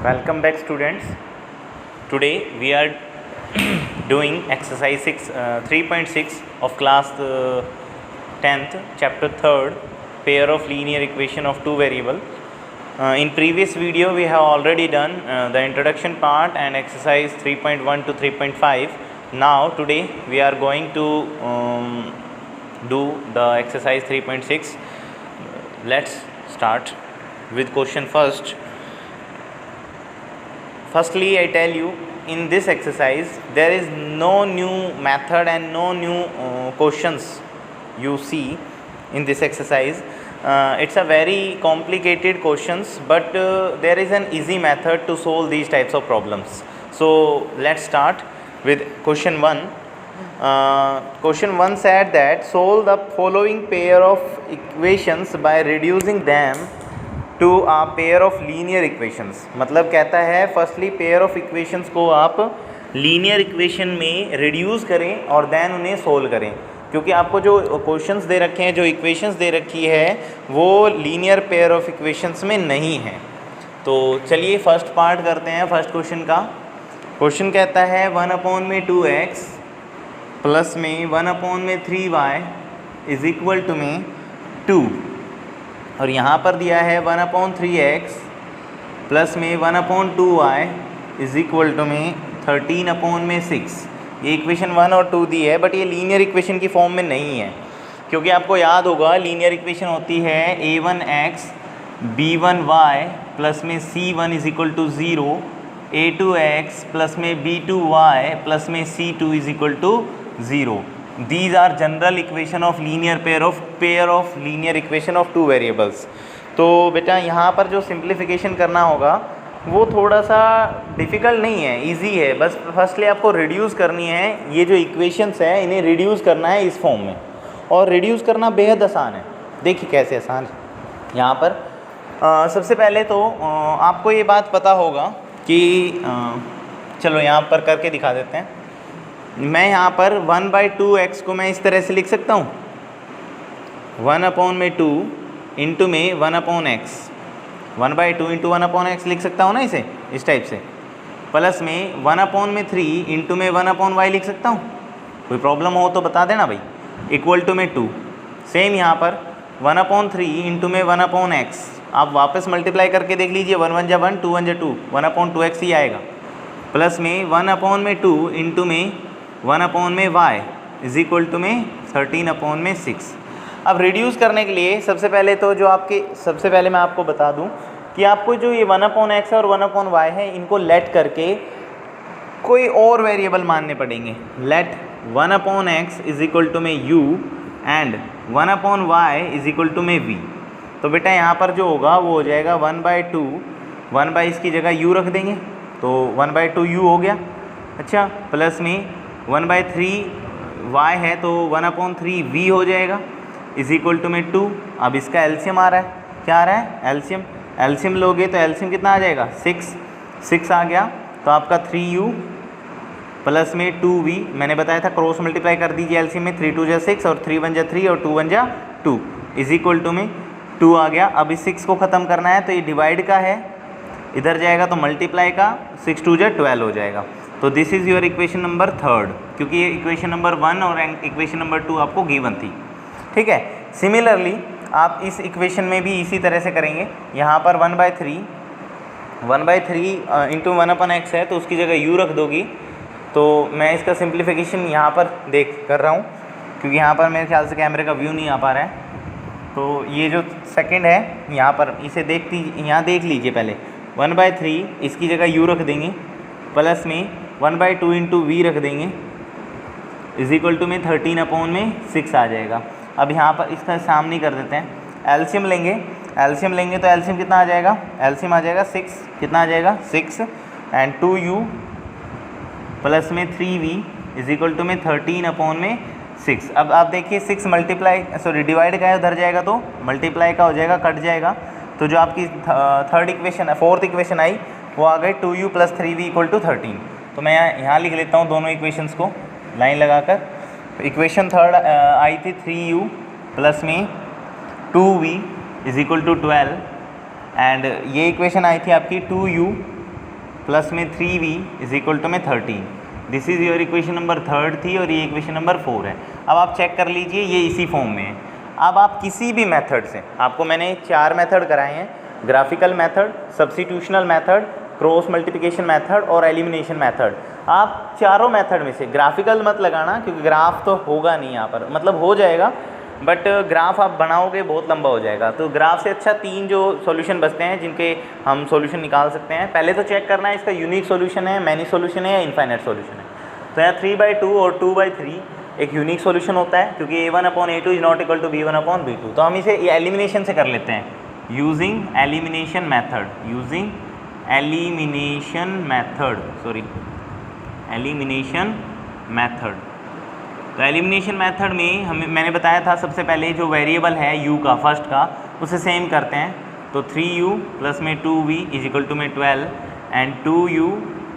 Welcome back, students. Today we are doing exercise 3.6 of class 10th, chapter 3rd, pair of linear equation of two variable. In previous video we have already done the introduction part and exercise 3.1 to 3.5. Now today we are going to do the exercise 3.6. Let's start with question first. Firstly, I tell you, in this exercise there is no new method and no new questions you see in this exercise. It's a very complicated questions, but there is an easy method to solve these types of problems. So let's start with question 1. Question 1 said that solve the following pair of equations by reducing them to a pair of linear equations. मतलब कहता है firstly pair of equations को आप linear equation में reduce करें और then उन्हें solve करें, क्योंकि आपको जो क्वेश्चंस दे रखे हैं, जो इक्वेशंस दे रखी है वो लीनियर पेयर ऑफ इक्वेशंस में नहीं है. तो चलिए फर्स्ट पार्ट करते हैं. फर्स्ट क्वेश्चन का क्वेश्चन कहता है 1/2x प्लस में 1/3y इज इक्वल टू में 2, और यहाँ पर दिया है 1/3x प्लस में 1/2y इज इक्वल टू में 13/6. ये इक्वेशन 1 और 2 दी है, बट ये लीनियर इक्वेशन की फॉर्म में नहीं है, क्योंकि आपको याद होगा लीनियर इक्वेशन होती है a1x b1y प्लस में c1 is equal to 0, a2x plus में b2y प्लस में c2 is equal to 0. These are general equation of linear pair of linear equation of two variables. तो बेटा यहाँ पर जो सिंप्लीफिकेशन करना होगा वो थोड़ा सा डिफ़िकल्ट नहीं है, इजी है. बस फर्स्टली आपको रिड्यूस करनी है. ये जो इक्वेशंस है इन्हें रिड्यूस करना है इस फॉर्म में, और रिड्यूस करना बेहद आसान है. देखिए कैसे आसान है. यहाँ पर सबसे पहले तो आपको ये बात पता होगा कि चलो यहाँ पर करके दिखा देते हैं. मैं यहाँ पर 1/2x को मैं इस तरह से लिख सकता हूँ, 1/2 इंटू में 1/x, 1/2 इंटू 1/x लिख सकता हूँ ना इसे इस टाइप से. प्लस में 1/3 इंटू में 1/y लिख सकता हूँ. कोई प्रॉब्लम हो तो बता देना भाई. इक्वल टू में 2. सेम यहाँ पर 1/3 इंटू में 1/x आप वापस मल्टीप्लाई करके देख लीजिए. 1 1 जा 1, 2 1 जा 2, 1/2x ही आएगा. प्लस में 1/2 इंटू में 1/y इज इक्वल टू में 13/6. अब रिड्यूस करने के लिए सबसे पहले मैं आपको बता दूं कि आपको जो ये 1/x और 1/y है इनको लेट करके कोई और वेरिएबल मानने पड़ेंगे. Let 1/x is equal to में u and 1/y is equal to में v. तो बेटा यहाँ पर जो होगा वो हो जाएगा 1/2, 1 इसकी जगह u रख देंगे तो 1/2 u हो गया. अच्छा, प्लस में 1/3y है तो 1/3 v हो जाएगा इज इक्वल टू में 2. अब इसका एलसीएम आ रहा है. क्या आ रहा है? एलसीएम लोगे तो एलसीएम कितना आ जाएगा? 6 आ गया. तो आपका 3u प्लस में 2v, मैंने बताया था क्रॉस मल्टीप्लाई कर दीजिए एलसीएम में. 3 2 जा 6 और 3 1 जा 3 और 2 1 जा 2 इज इक्वल टू में 2 आ गया. अब इस 6 को ख़त्म करना है तो ये डिवाइड का है, इधर जाएगा तो मल्टीप्लाई का, 6 2 जा 12 हो जाएगा. तो this is your equation number 3rd, क्योंकि ये इक्वेशन नंबर 1 और इक्वेशन नंबर 2 आपको गिवन थी. ठीक है. सिमिलरली आप इस इक्वेशन में भी इसी तरह से करेंगे. यहाँ पर 1/3 इंटू 1/x है तो उसकी जगह u रख दोगी. तो मैं इसका सिंप्लीफिकेशन यहाँ पर कर रहा हूँ, क्योंकि यहाँ पर मेरे ख्याल से कैमरे का व्यू नहीं आ पा रहा है. तो ये जो सेकंड है यहाँ पर इसे यहाँ देख लीजिए. पहले 1/3 इसकी जगह u रख देंगे, प्लस में 1/2 इंटू v रख देंगे इज इक्वल टू में 13/6 आ जाएगा. अब यहाँ पर इसका सामने कर देते हैं. एलसीएम लेंगे तो एलसीएम कितना आ जाएगा? एलसीएम आ जाएगा 6. कितना आ जाएगा? 6 एंड 2u प्लस में 3v इज इक्वल टू में 13/6. अब आप देखिए 6 डिवाइड का है, उधर जाएगा तो मल्टीप्लाई का हो जाएगा, कट जाएगा. तो जो आपकी फोर्थ इक्वेशन आई वो आ गई 2u plus 3v equal to 13. तो मैं यहाँ लिख लेता हूँ दोनों इक्वेशंस को लाइन लगाकर. इक्वेशन 3rd आई थी 3u प्लस में 2v is equal to 12, and ये इक्वेशन आई थी आपकी 2u प्लस में 3v इज इक्वल टू में 13। This is your equation number 3 थी और ये इक्वेशन नंबर 4 है। अब आप चेक कर लीजिए, ये इसी फॉर्म में है। अब आप किसी भी मेथड से, आपको मैंने 4 मेथड कराए हैं, graphical method, substitutional method, cross multiplication method और एलिमिनेशन मेथड। आप चारों मेथड में से ग्राफिकल मत लगाना, क्योंकि ग्राफ तो होगा नहीं यहाँ पर, मतलब हो जाएगा बट ग्राफ आप बनाओगे बहुत लंबा हो जाएगा। तो ग्राफ से अच्छा 3 जो सॉल्यूशन बचते हैं जिनके हम सॉल्यूशन निकाल सकते हैं। पहले तो चेक करना है इसका यूनिक सॉल्यूशन है, मैनी सॉल्यूशन है या इनफाइनाइट सॉल्यूशन है। तो यहाँ 3/2 और 2/3 एक यूनिक सॉल्यूशन होता है, क्योंकि a1/a2 is not equal to b1/b2। तो हम इसे एलिमिनेशन से कर लेते हैं, using elimination method, using elimination method. तो एलिमिनेशन मेथड में मैंने बताया था सबसे पहले जो वेरिएबल है u का, फर्स्ट का, उसे सेम करते हैं। तो 3u प्लस में 2v इज इक्वल टू में 12 एंड 2u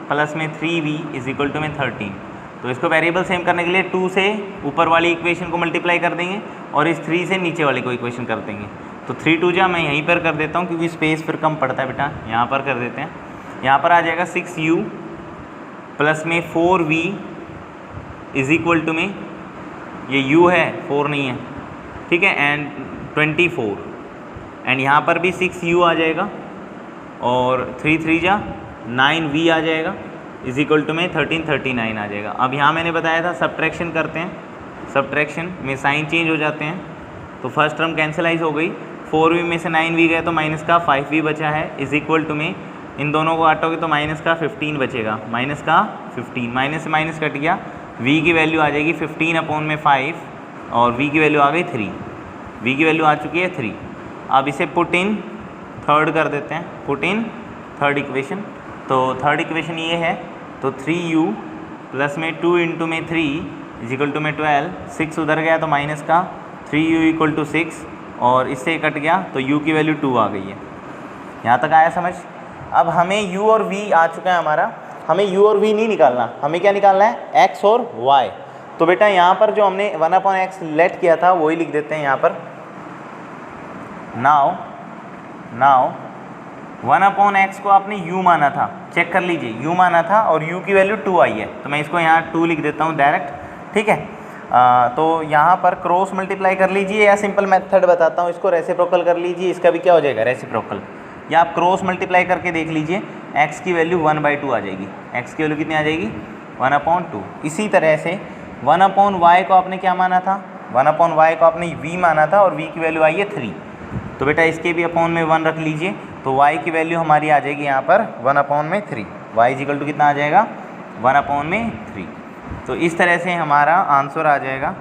प्लस में 3v इज इक्वल टू में 13। तो इसको वेरिएबल सेम करने के लिए 2 से ऊपर वाली इक्वेशन को मल्टीप्लाई कर देंगे और इस 3 से नीचे वाले को इक्वेशन कर देंगे। तो 3 2 जा मैं यहीं पर कर देता हूँ, क्योंकि स्पेस फिर कम पड़ता है बेटा, यहाँ पर कर देते हैं। यहाँ पर आ जाएगा 6u प्लस में 4v इज इक्वल टू में, ये u है 4 नहीं है, ठीक है, एंड 24 एंड यहाँ पर भी 6u आ जाएगा और 3 3 जा 9v आ जाएगा इज इक्वल टू में 39 आ जाएगा। अब यहाँ मैंने बताया था सब्ट्रैक्शन करते हैं, सब्ट्रैक्शन में साइन चेंज हो जाते हैं। तो फर्स्ट टर्म कैंसिलाइज हो गई, 4v में से 9v गए तो माइनस का 5v बचा है इज इक्वल टू में, इन दोनों को काटोगे तो माइनस का 15 बचेगा, माइनस का 15, माइनस से माइनस कट गया, v की वैल्यू आ जाएगी 15/5 और v की वैल्यू आ गई 3, v की वैल्यू आ चुकी है 3। अब इसे पुट इन थर्ड कर देते हैं, पुट इन थर्ड इक्वेशन। तो थर्ड इक्वेशन ये है, तो 3u प्लस में 2 इंटू में 3 इज इक्वल टू में 12, 6 उधर गया तो माइनस का 3u इक्वल टू 6 और इससे कट गया तो u की वैल्यू 2 आ गई है। यहाँ तक आया समझ? अब हमें u और v आ चुका है हमारा, हमें u और v नहीं निकालना, हमें क्या निकालना है, x और y। तो बेटा यहाँ पर जो हमने 1/x लेट किया था वही लिख देते हैं यहाँ पर। नाउ 1/x को आपने u माना था, चेक कर लीजिए, u माना था और u की वैल्यू 2 आई है, तो मैं इसको यहाँ 2 लिख देता हूँ डायरेक्ट, ठीक है। तो यहाँ पर क्रॉस मल्टीप्लाई कर लीजिए या सिंपल मेथड बताता हूँ, इसको रेसिप्रोकल कर लीजिए, इसका भी क्या हो जाएगा, रेसिप्रोकल। या आप क्रॉस मल्टीप्लाई करके देख लीजिए, x की वैल्यू 1/2 आ जाएगी, x की वैल्यू कितनी आ जाएगी, 1/2। इसी तरह से 1/y को आपने क्या माना था, 1/y को आपने v माना था और v की वैल्यू आई है 3। तो बेटा इसके भी अपॉन में 1 रख लीजिए, तो y की वैल्यू हमारी आ जाएगी यहाँ पर 1/3, y इज इक्वल टू कितना आ जाएगा, 1/3। तो इस तरह से हमारा आंसर आ जाएगा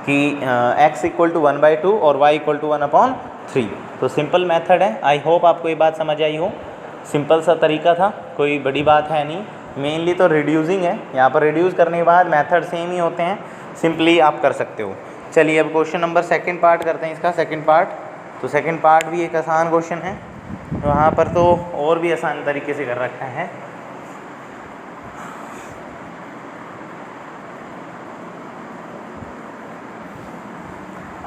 कि x इक्वल टू 1/2 और y इक्वल टू 1/3। तो सिंपल मेथड है, आई होप आपको ये बात समझ आई हो। सिंपल सा तरीका था, कोई बड़ी बात है नहीं, मेनली तो रिड्यूसिंग है। यहाँ पर रिड्यूस करने के बाद मेथड सेम ही होते हैं, सिंपली आप कर सकते हो। चलिए अब क्वेश्चन नंबर सेकंड पार्ट करते हैं, इसका सेकंड पार्ट। तो सेकंड पार्ट भी एक आसान क्वेश्चन है, वहाँ पर तो और भी आसान तरीके से कर रखा है।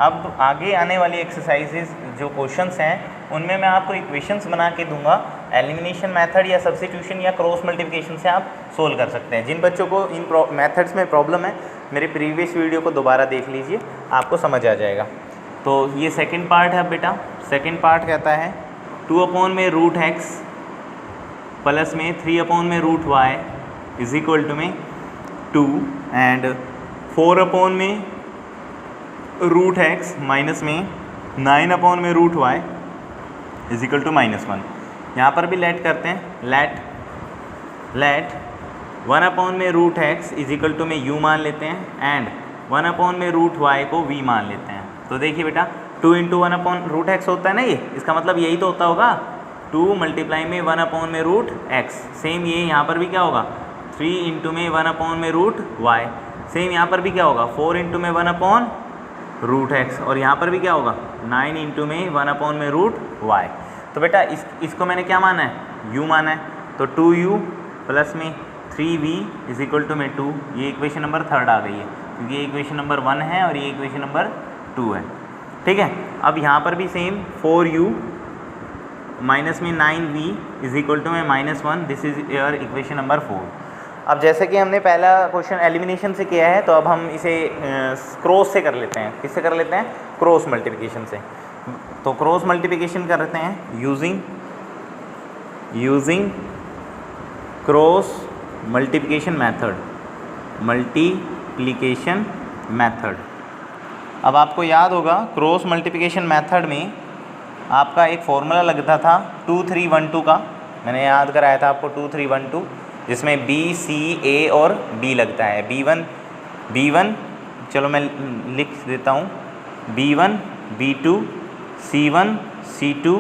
अब आगे आने वाली एक्सरसाइजेज जो क्वेश्चंस हैं उनमें मैं आपको इक्वेशंस बना के दूंगा, एलिमिनेशन मेथड या सब्स्टिट्यूशन या क्रॉस मल्टीप्लिकेशन से आप सोल्व कर सकते हैं। जिन बच्चों को इन मेथड्स में प्रॉब्लम है, मेरे प्रीवियस वीडियो को दोबारा देख लीजिए, आपको समझ आ जाएगा। तो ये सेकंड पार्ट है बेटा। सेकंड पार्ट कहता है 2/√x प्लस में 3/√y इज इक्वल टू में 2 एंड 4/√x माइनस में 9/√y इज इक्वल टू -1। यहाँ पर भी लेट करते हैं, let 1/√x is equal to में u मान लेते हैं एंड 1/√y को v मान लेते हैं। तो देखिए बेटा 2 इंटू 1/√x होता है ना, ये इसका मतलब यही तो होता होगा, 2 मल्टीप्लाई में 1/√x। सेम ये यहाँ पर भी क्या होगा, 3 इंटू में 1/√y। सेम यहाँ पर भी क्या होगा, 4 इंटू में 1/√x और यहाँ पर भी क्या होगा, 9 इंटू में 1/√y। तो बेटा इसको मैंने क्या माना है, u माना है, तो 2u प्लस में 3v इज इक्वल टू में 2। ये इक्वेशन नंबर 3 आ गई है, क्योंकि ये इक्वेशन नंबर 1 है और ये इक्वेशन नंबर 2 है, ठीक है। अब यहाँ पर भी सेम 4u माइनस में 9v इज इक्वल टू में -1, this is your equation number 4। अब जैसे कि हमने पहला क्वेश्चन एलिमिनेशन से किया है, तो अब हम इसे क्रॉस से कर लेते हैं। किससे कर लेते हैं? क्रॉस मल्टीप्लिकेशन से। तो क्रॉस मल्टीप्लिकेशन करते हैं यूजिंग क्रॉस मल्टीप्लिकेशन मेथड। अब आपको याद होगा क्रॉस मल्टीप्लिकेशन मेथड में आपका एक फॉर्मूला लगता था 2 3 1 2 का, मैंने याद कराया था आपको 2 3 1 2, जिसमें B C A और B लगता है। B1 चलो मैं लिख देता हूँ, B1 B2 C1 C2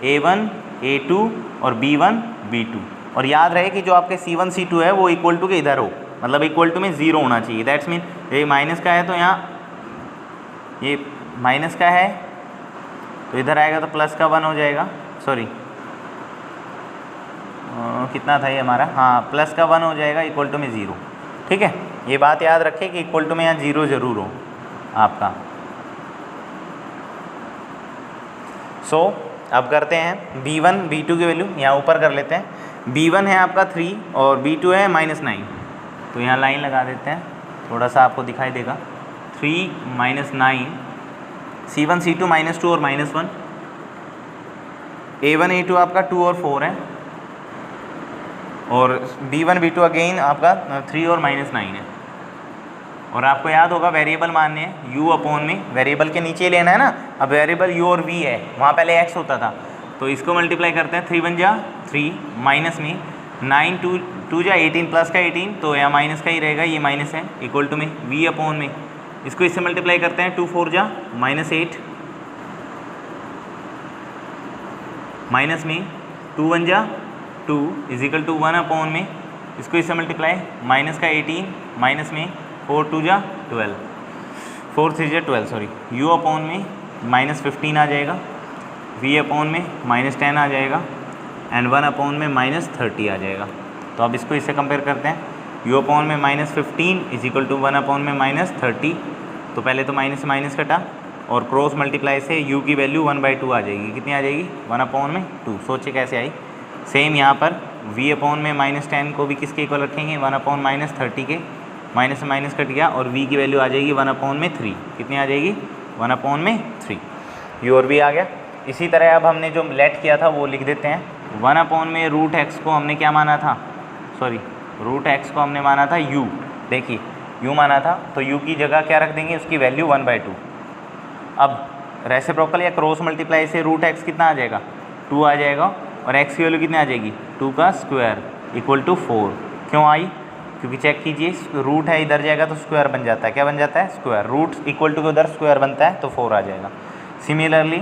A1 A2 और B1 B2। और याद रहे कि जो आपके C1 C2 है वो इक्वल टू के इधर हो, मतलब इक्वल टू में 0 होना चाहिए। दैट्स मीन ये माइनस का है तो यहाँ ये माइनस का है तो इधर आएगा तो प्लस का 1 हो जाएगा। सॉरी कितना था ये हमारा, हाँ प्लस का 1 हो जाएगा इक्वल टू में 0। ठीक है, ये बात याद रखें कि इक्वल टू में यहाँ 0 ज़रूर हो आपका। सो अब करते हैं B1 B2 की वैल्यू यहाँ ऊपर कर लेते हैं। B1 है आपका 3 और B2 है -9, तो यहाँ लाइन लगा देते हैं, थोड़ा सा आपको दिखाई देगा। 3 -9 C1 C2 -2 और -1, A1 A2 आपका 2 और 4 है, और B1 B2 अगेन आपका 3 और -9 है। और आपको याद होगा वेरिएबल मानने हैं u अपॉन में, वेरिएबल के नीचे लेना है ना। अब वेरिएबल u और v है, वहाँ पहले x होता था, तो इसको मल्टीप्लाई करते हैं। 3 1 जा 3 माइनस में 9 2 जा 18 प्लस का 18, तो यहाँ माइनस का ही रहेगा, ये माइनस है, इक्वल टू में v अपॉन में इसको इससे मल्टीप्लाई करते हैं। 2 4 जा -8 माइनस में 2 1 जा 2 इज इक्वल टू 1 अपॉन में इसको इससे मल्टीप्लाई माइनस का 18 माइनस में 4 2 जा 12 4 3 जा 12 सॉरी, u अपॉन में -15 आ जाएगा, v अपॉन में -10 आ जाएगा एंड 1 अपॉन में -30 आ जाएगा। तो अब इसको इससे कंपेयर करते हैं। u अपॉन में -15 इज इक्वल टू 1 अपॉन में -30, तो पहले तो माइनस से माइनस कटा और क्रॉस मल्टीप्लाई से u की वैल्यू 1/2 आ जाएगी। कितनी आ जाएगी? 1 अपॉन में 2। सोचिए कैसे आई। सेम यहाँ पर v अपॉन में -10 को भी किसके इक्वल रखेंगे? 1 अपॉन -30 के, माइनस से माइनस कट गया और v की वैल्यू आ जाएगी 1 अपॉन में 3। कितनी आ जाएगी? 1 अपॉन में 3। u और v आ गया। इसी तरह अब हमने जो लेट किया था वो लिख देते हैं। 1 अपॉन में √x को हमने क्या माना था? सॉरी √x को हमने माना था u। देखिए u माना था, तो u की जगह क्या रख देंगे? उसकी वैल्यू 1/2। अब रेसिप्रोकल या क्रॉस मल्टीप्लाई से √x कितना आ जाएगा? 2 आ जाएगा, और x की वैल्यू कितनी आ जाएगी? 2 का स्क्वायर इक्वल टू 4। क्यों आई? क्योंकि चेक कीजिए, रूट है इधर जाएगा तो स्क्वायर बन जाता है। क्या बन जाता है? स्क्वायर। रूट इक्वल टू के उधर स्क्वायर बनता है तो 4 आ जाएगा। सिमिलरली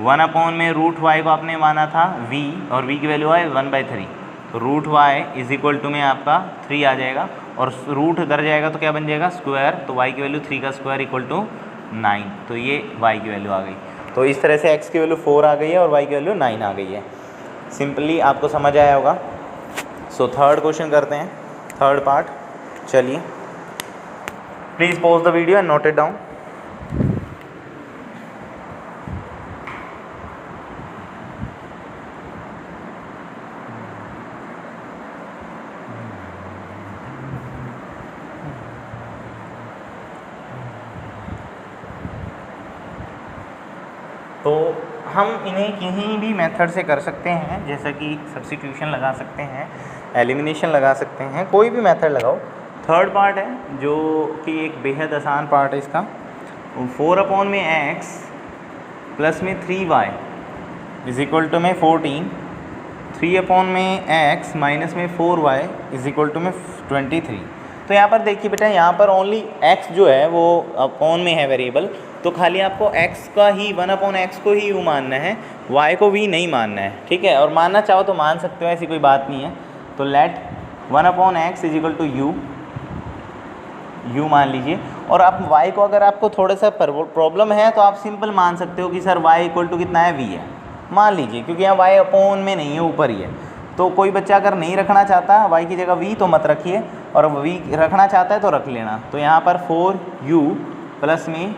1 अपॉन में √y को आपने माना था v, और v की वैल्यू है 1/3, तो √y इज इक्वल टू में आपका 3 आ जाएगा, और रूट उधर जाएगा तो क्या बन जाएगा? स्क्वायर। तो y की वैल्यू 3 का स्क्वायर इक्वल टू 9, तो ये y की वैल्यू आ गई। तो इस तरह से x की वैल्यू 4 आ गई है और y की वैल्यू 9 आ गई है। सिंपली आपको समझ आया होगा। सो थर्ड क्वेश्चन करते हैं, थर्ड पार्ट। चलिए please pause the video and note it down. तो हम इन्हें किन्हीं भी मेथड से कर सकते हैं, जैसा कि सब्स्टिट्यूशन लगा सकते हैं, एलिमिनेशन लगा सकते हैं, कोई भी मेथड लगाओ। थर्ड पार्ट है जो कि एक बेहद आसान पार्ट है इसका। 4 अपॉन में x प्लस में 3y इज इक्वल टू में 14, 3 अपॉन में x माइनस में 4y इज इक्वल टू में 23। तो यहाँ पर देखिए बेटा, यहाँ पर ओनली x जो है वो अपॉन में है वेरिएबल, तो खाली आपको x का ही 1 अपॉन x को ही u मानना है, y को v नहीं मानना है। ठीक है, और मानना चाहो तो मान सकते हो, ऐसी कोई बात नहीं है। तो let 1 upon x is equal to u मान लीजिए। और आप y को अगर आपको थोड़ा सा प्रॉब्लम है तो आप सिंपल मान सकते हो कि सर y इक्वल टू कितना है? v है, मान लीजिए, क्योंकि यहाँ y अपॉन में नहीं है, ऊपर ही है। तो कोई बच्चा अगर नहीं रखना चाहता y की जगह v तो मत रखिए, और v रखना चाहता है तो रख लेना। तो यहाँ पर 4u प्लस में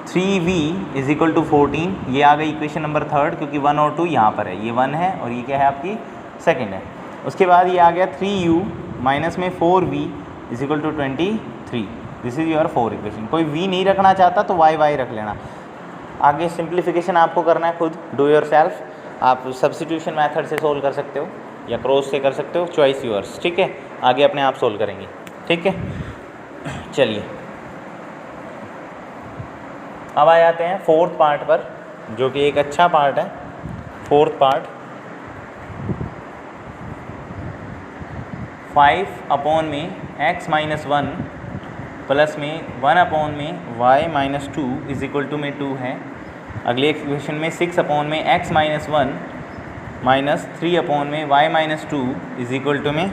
3v इज इक्वल टू 14, ये आ गई इक्वेशन नंबर थर्ड, क्योंकि 1 और 2 यहाँ पर है, ये 1 है और ये क्या है आपकी सेकंड है। उसके बाद ये आ गया 3u माइनस में 4v is equal to 23, this is your 4 equation. कोई v नहीं रखना चाहता तो y रख लेना। आगे सिंप्लीफिकेशन आपको करना है खुद, डू योर सेल्फ। आप सब्स्टिट्यूशन मेथड से सोल्व कर सकते हो या क्रॉस से कर सकते हो, चॉइस यूअर्स, ठीक है। आगे अपने आप सोल्व करेंगे, ठीक है। चलिए अब आ जाते हैं फोर्थ पार्ट पर, जो कि एक अच्छा पार्ट है। फोर्थ पार्ट 5 में x माइनस 1 प्लस में 1 में y minus 2 is equal to में 2 है। अगले इक्वेशन में 6 में x माइनस 1 माइनस 3 में y minus 2 is equal to में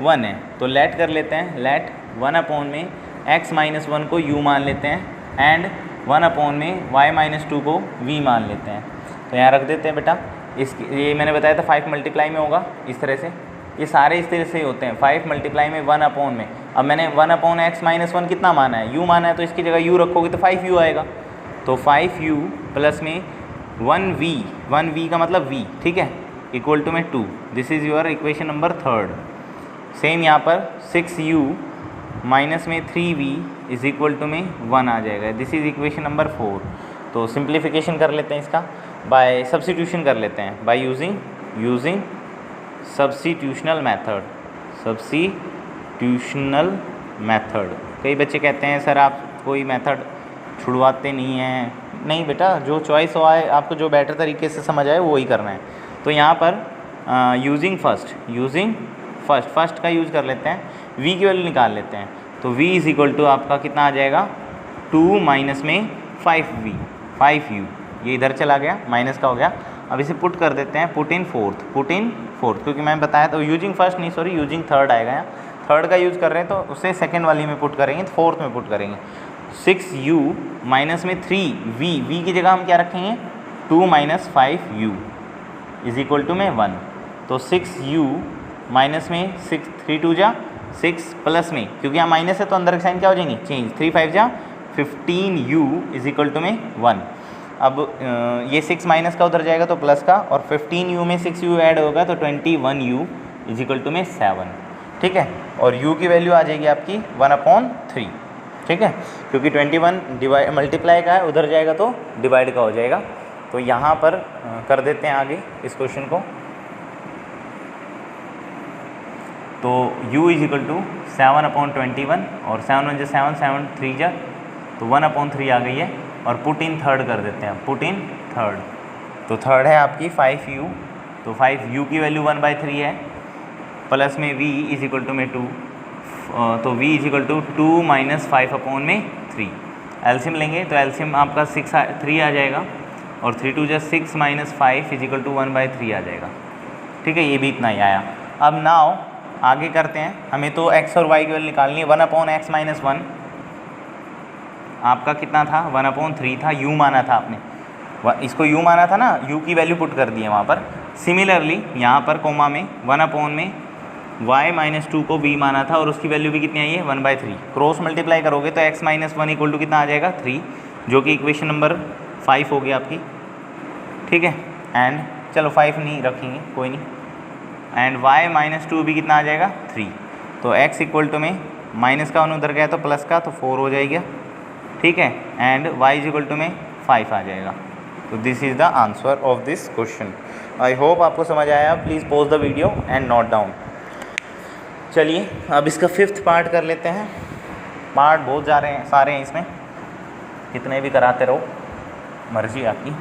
1 है। तो लेट कर लेते हैं, लेट 1 में x माइनस 1 को u मान लेते हैं एंड 1 में y माइनस 2 को v मान लेते हैं। तो यहाँ रख देते हैं बेटा। ये मैंने बताया था 5 मल्टीप्लाई में होगा इस तरह से, ये सारे इस तरह से ही होते हैं। 5 मल्टीप्लाई में 1 में, अब मैंने 1 x माइनस 1 कितना माना है, u माना है, तो इसकी जगह u रखोगे तो 5u आएगा। तो 5u प्लस में 1v का मतलब v, ठीक है, इक्वल टू में 2, this is your equation number third. Same यहाँ पर 6u माइनस में 3v इज इक्वल टू में 1 आ जाएगा, दिस इज़ इक्वेशन नंबर 4। तो सिंप्लीफिकेशन कर लेते हैं इसका, बाय सब्स्टिट्यूशन कर लेते हैं, बाय यूजिंग सब्स्टिट्यूशनल मेथड। कई बच्चे कहते हैं सर आप कोई मेथड छुड़वाते नहीं हैं। नहीं बेटा, जो चॉइस हुआ है आपको, जो बेटर तरीके से समझ आए वो ही करना है। तो यहाँ पर यूजिंग फर्स्ट का यूज़ कर लेते हैं, v की वैल्यू निकाल लेते हैं। तो v इज़ इक्वल टू आपका कितना आ जाएगा, 2 माइनस में 5u, ये इधर चला गया, माइनस का हो गया। अब इसे पुट कर देते हैं, पुट इन फोर्थ, क्योंकि मैंने बताया तो यूजिंग थर्ड आएगा। यहाँ थर्ड का यूज़ कर रहे हैं तो उसे सेकेंड वाली में पुट करेंगे, तो फोर्थ में पुट करेंगे। 6u माइनस में 3v की जगह हम क्या रखेंगे, 2 minus 5u is equal to में 1। तो 6u माइनस में 3 2 जा 6 प्लस में, क्योंकि यहाँ माइनस है तो अंदर के साइन क्या हो जाएंगे, चेंज, 3 5 जा 15u इज इक्वल टू में 1। अब ये 6 माइनस का उधर जाएगा तो प्लस का, और 15u में 6u ऐड होगा तो 21u इज इक्वल टू में 7, ठीक है। और u की वैल्यू आ जाएगी आपकी 1/3, ठीक है, क्योंकि 21 मल्टीप्लाई का है, उधर जाएगा तो डिवाइड का हो जाएगा। तो यहाँ पर कर देते हैं आगे इस क्वेश्चन को। तो u इज इक्वल टू 7/21, और 7 1 7 7 3 जा, तो 1/3 आ गई है। और पुट इन थर्ड कर देते हैं, पुट इन थर्ड। तो थर्ड है आपकी 5u, तो 5u की वैल्यू 1/3 है, प्लस में v इज इक्वल टू में 2, तो v is equal to 2 minus 5/3। LCM लेंगे तो एल्सियम आपका 3 आ जाएगा, और 3 2 जा 6 माइनस 5 इज इक्वल टू 1/3 आ जाएगा, ठीक है। ये भी इतना ही आया। अब नाउ आगे करते हैं, हमें तो x और y की वैल्यू निकालनी है। 1/x माइनस 1 आपका कितना था, 1/3 था, u माना था आपने, इसको u माना था ना, u की वैल्यू पुट कर दी है वहाँ पर। सिमिलरली यहाँ पर कोमा में 1 में y माइनस 2 को v माना था, और उसकी वैल्यू भी कितनी आई है, 1/3। क्रॉस मल्टीप्लाई करोगे तो x माइनस 1 इक्वल टू कितना आ जाएगा, 3, जो कि इक्वेशन नंबर 5 होगी आपकी, ठीक है। एंड चलो 5 नहीं रखेंगे, कोई नहीं, एंड y माइनस 2 भी कितना आ जाएगा, 3। तो x इक्वल टू में माइनस का उधर गया तो प्लस का, तो 4 हो जाएगा, ठीक है। And y is equal to में 5 आ जाएगा। तो this is the answer of this question. I hope आपको समझ आया। Please pause the video and note down. चलिए अब इसका 5th पार्ट कर लेते हैं। पार्ट बहुत जा रहे हैं, सारे हैं इसमें, कितने भी कराते रहो, मर्जी आपकी।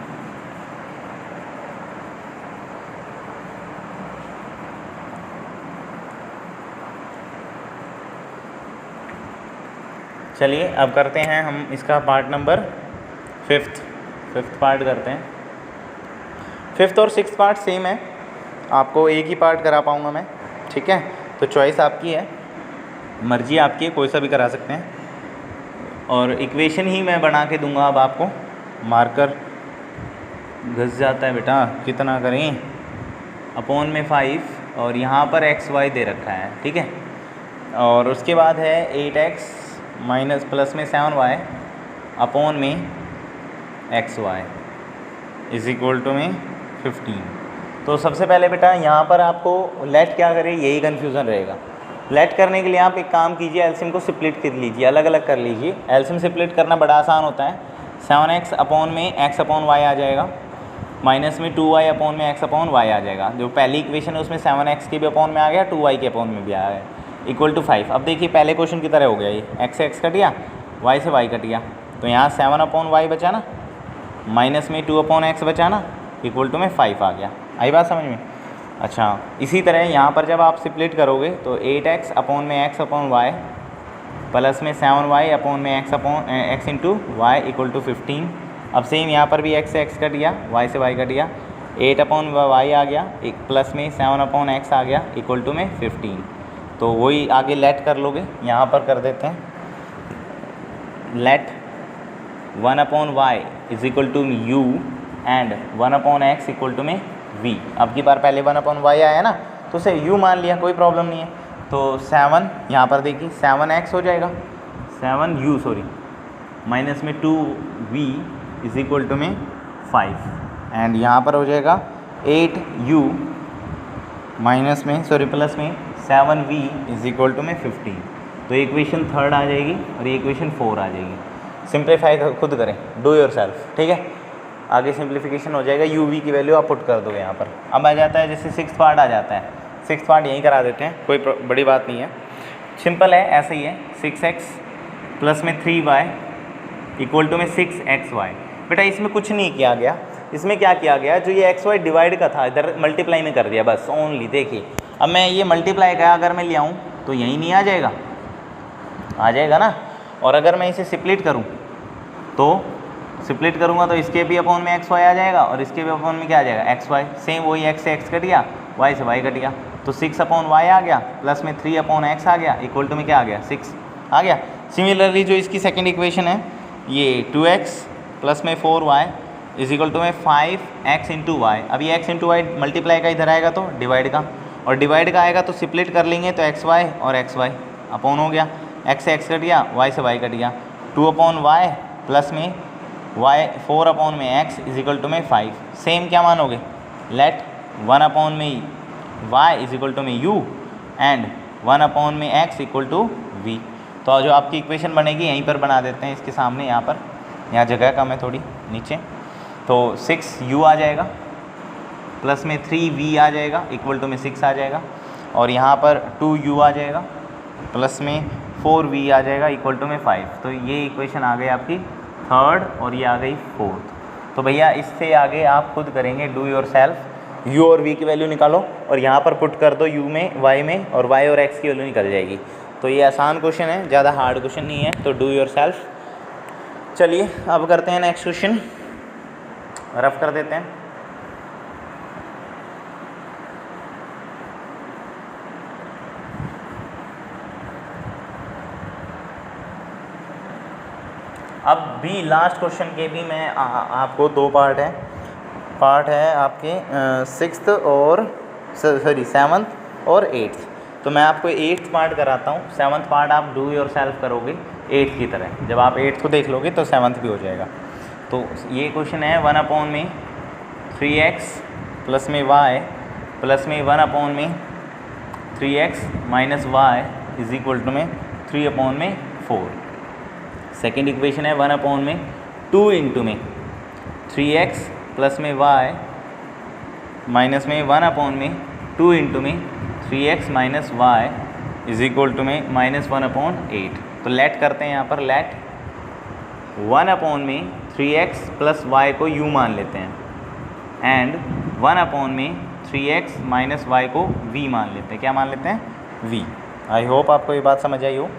चलिए अब करते हैं हम इसका पार्ट नंबर 5th पार्ट करते हैं। 5th और 6th पार्ट सेम है, आपको एक ही पार्ट करा पाऊँगा मैं, ठीक है। तो चॉइस आपकी है, मर्जी आपकी है, कोई सा भी करा सकते हैं। और इक्वेशन ही मैं बना के दूंगा अब आपको। मार्कर घस जाता है बेटा, कितना करें, अपॉन में 5, और यहाँ पर एक्स वाई दे रखा है, ठीक है। और उसके बाद है 8x माइनस प्लस में 7y अपॉन में x y is equal to में 15। तो सबसे पहले बेटा यहाँ पर आपको लेट क्या करे, यही कन्फ्यूज़न रहेगा। लेट करने के लिए आप एक काम कीजिए, एलसीएम को स्प्लिट कर लीजिए, अलग अलग कर लीजिए। एलसीएम स्प्लिट करना बड़ा आसान होता है। 7x अपॉन में x अपॉन वाई आ जाएगा, माइनस में 2y अपॉन में x अपॉन वाई आ जाएगा। जो पहली इक्वेशन है उसमें 7x के भी अपॉन में आ गया, 2y के अपॉन में भी आ गया, इक्वल टू 5। अब देखिए पहले क्वेश्चन की तरह हो गया, ये x से x कट गया, y से y कट गया, तो यहाँ 7 अपॉन वाई बचा ना, माइनस में 2 अपॉन x बचा ना, इक्वल टू में 5 आ गया। आई बात समझ में? अच्छा, इसी तरह यहाँ पर जब आप स्प्लिट करोगे तो 8x अपॉन में x अपॉन वाई प्लस में 7y अपॉन में x upon x into y equal to 15। अब सेम यहाँ पर भी x से x कट गया, y से y कट गया, 8 अपॉन वाई आ गया, एक प्लस में 7 अपॉन x आ गया, इक्वल टू में 15। तो वही आगे लेट कर लोगे, यहाँ पर कर देते हैं let 1 upon y is equal to u and 1 upon x equal to में v। अब की बार पहले 1 अपॉन वाई आया ना, तो उसे u मान लिया, कोई प्रॉब्लम नहीं है। तो 7 यहाँ पर देखिए 7x हो जाएगा, 7u सॉरी, माइनस में 2v इज इक्वल टू में 5 एंड यहाँ पर हो जाएगा 8u माइनस में सॉरी प्लस में 7v इज इक्वल टू में 15। तो इक्वेशन 3 आ जाएगी और ये इक्वेशन 4 आ जाएगी। सिंप्लीफाई खुद करें, डू योर सेल्फ, ठीक है। आगे सिंप्लीफिकेशन हो जाएगा, uv की वैल्यू आप पुट कर दोगे यहाँ पर। अब आ जाता है जैसे 6th पार्ट आ जाता है, 6th पार्ट यहीं करा देते हैं, कोई बड़ी बात नहीं है, सिंपल है, ऐसे ही है। 6x प्लस में 3y इक्वल टू में 6xy। बेटा इसमें कुछ नहीं किया गया, इसमें क्या किया गया, जो ये xy डिवाइड का था इधर मल्टीप्लाई में कर दिया बस, ओनली। देखिए अब मैं ये मल्टीप्लाई का अगर मैं ले आऊँ तो यहीं नहीं आ जाएगा, आ जाएगा ना। और अगर मैं इसे स्प्लिट करूँ तो स्प्लिट करूँगा तो इसके भी अपॉन में xy आ जाएगा और इसके भी अपॉन में क्या आ जाएगा, xy। सेम वही x से x कट गया, y से y कट गया, तो 6 अपॉन वाई आ गया, प्लस में 3 अपॉन x आ गया, इक्वल टू में क्या आ गया, 6 आ गया। सिमिलरली जो इसकी सेकंड इक्वेशन है, ये 2x प्लस में 4y इज इक्वल टू में 5x इंटू वाई। अब ये x इंटू वाई मल्टीप्लाई का इधर आएगा तो डिवाइड का, और डिवाइड का आएगा तो स्प्लिट कर लेंगे तो xy और xy अपॉन हो गया, x से x कट गया, y से y कट गया, 2 अपॉन वाई प्लस में y 4 अपॉन में x इज इक्वल टू में 5। सेम क्या मानोगे, लेट 1 अपॉन में y इज इक्वल टू में u एंड 1 अपॉन में x इक्वल टू v। तो जो आपकी इक्वेशन बनेगी यहीं पर बना देते हैं, इसके सामने यहाँ पर, यहाँ जगह कम है थोड़ी नीचे, तो 6u आ जाएगा प्लस में 3v आ जाएगा, इक्वल टू में 6 आ जाएगा, और यहाँ पर 2u आ जाएगा प्लस में 4v आ जाएगा, इक्वल टू में 5। तो ये इक्वेशन आ गई आपकी 3rd और ये आ गई 4th। तो भैया इससे आगे आप खुद करेंगे, डू योर सेल्फ। u और v की वैल्यू निकालो और यहाँ पर पुट कर दो u में, y में, और y और x की वैल्यू निकल जाएगी। तो ये आसान क्वेश्चन है, ज़्यादा हार्ड क्वेश्चन नहीं है, तो डू योर सेल्फ। चलिए अब करते हैं नेक्स्ट क्वेश्चन, रफ कर देते हैं। अब भी लास्ट क्वेश्चन के भी मैं आपको 2 पार्ट है आपके 6th और सॉरी 7th और 8th। तो मैं आपको 8th पार्ट कराता हूँ, 7th पार्ट आप डू योर सेल्फ करोगे 8th की तरह। जब आप 8th को देख लोगे तो 7th भी हो जाएगा। तो ये क्वेश्चन है 1 अपॉन में 3x प्लस में y प्लस में 1 अपॉन में 3x minus y is equal to में 3 अपॉन में 4। सेकेंड इक्वेशन है 1 अपॉन में 2 इंटू में 3x प्लस में y माइनस में 1 अपॉन में 2 इंटू में 3x minus y is equal to में माइनस 1 अपॉन 8। तो लेट करते हैं यहाँ पर, लेट 1 अपॉन में 3x प्लस वाई को u मान लेते हैं एंड 1 अपॉन में 3x माइनस वाई को v मान लेते हैं। क्या मान लेते हैं, v। आई होप आपको ये बात समझ आई हो।